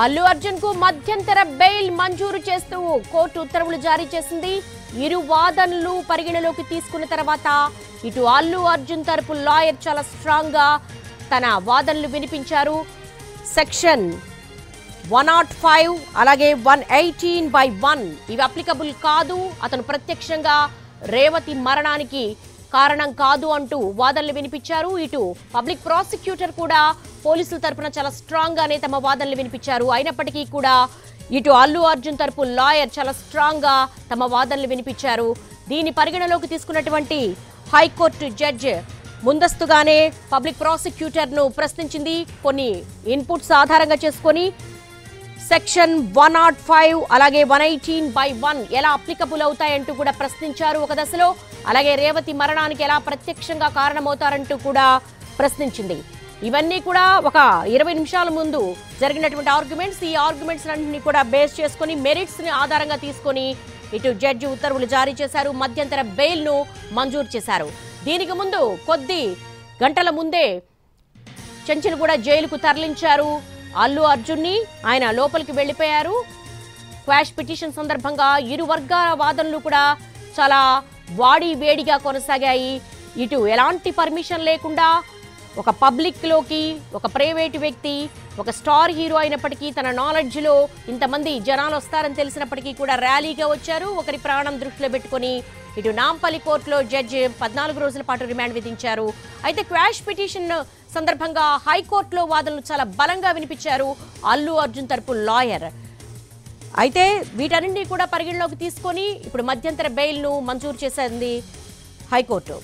అల్లు అర్జున్ కు మధ్యంతర బెయిల్ మంజూరు చేస్తూ కోర్టు ఉత్తర్వులు జారీ చేసింది. ఇరు వాదనలు పరిగణలోకి తీసుకున్న తర్వాత ఇటు అల్లు అర్జున్ తరపు లాయర్ చాలా స్ట్రాంగ్ గా తన వాదనలు వినిపించారు. సెక్షన్ 105 అలాగే 118/1 ఇవి అప్లికబుల్ కాదు, అతను ప్రత్యక్షంగా రేవతి మరణానికి కారణం కాదు అంటూ వాదనలు వినిపించారు. ఇటు పబ్లిక్ ప్రాసిక్యూటర్ కూడా పోలీసుల తరపున చాలా స్ట్రాంగ్ గానే తమ వాదనలు వినిపించారు. అయినప్పటికీ కూడా ఇటు అల్లు అర్జున్ తరపు లాయర్ చాలా స్ట్రాంగ్ గా తమ వాదనలు వినిపించారు. దీని పరిగణలోకి తీసుకున్నటువంటి హైకోర్టు జడ్జి ముందస్తుగానే పబ్లిక్ ప్రాసిక్యూటర్ ను ప్రశ్నించింది. కొన్ని ఇన్పుట్స్ ఆధారంగా చేసుకొని సెక్షన్ 105 అలాగే 118/1 ఎలా అప్లికబుల్ అవుతాయంటూ కూడా ప్రశ్నించారు ఒక దశలో. అలాగే రేవతి మరణానికి ఎలా ప్రత్యక్షంగా కారణమవుతారంటూ కూడా ప్రశ్నించింది. ఇవన్నీ కూడా ఒక 20 నిమిషాల ముందు జరిగినటువంటి ఆర్గ్యుమెంట్స్. ఈ ఆర్గ్యుమెంట్స్ అన్నింటినీ కూడా బేస్ చేసుకుని మెరిట్స్ ని ఆధారంగా తీసుకొని ఇటు జడ్జి ఉత్తర్వులు జారీ చేశారు. మధ్యంతర బెయిల్ ను మంజూరు చేశారు. దీనికి ముందు కొద్ది గంటల ముందే చెంచును కూడా జైలుకు తరలించారు అల్లు అర్జున్ ని. ఆయన లోపలికి వెళ్లిపోయారు. క్వాష్ పిటిషన్ సందర్భంగా ఇరు వర్గాల వాదనలు కూడా చాలా వాడి వేడిగా కొనసాగాయి. ఇటు ఎలాంటి పర్మిషన్ లేకుండా ఒక పబ్లిక్ లోకి ఒక ప్రైవేట్ వ్యక్తి ఒక స్టార్ హీరో అయినప్పటికీ తన నాలెడ్జ్ లో ఇంతమంది జనాలు వస్తారని తెలిసినప్పటికీ కూడా ర్యాలీగా వచ్చారు. ఒకరి ప్రాణం దృష్టిలో పెట్టుకుని ఇటు నాంపల్లి కోర్టులో జడ్జి 14 రోజుల పాటు రిమాండ్ విధించారు. అయితే క్వాష్ పిటిషన్ సందర్భంగా హైకోర్టులో వాదనలు చాలా బలంగా వినిపించారు అల్లు అర్జున్ తరపు లాయర్. అయితే వీటన్నింటినీ కూడా పరిగణలోకి తీసుకొని ఇప్పుడు మధ్యంతర బెయిల్ ను మంజూరు చేసింది హైకోర్టు.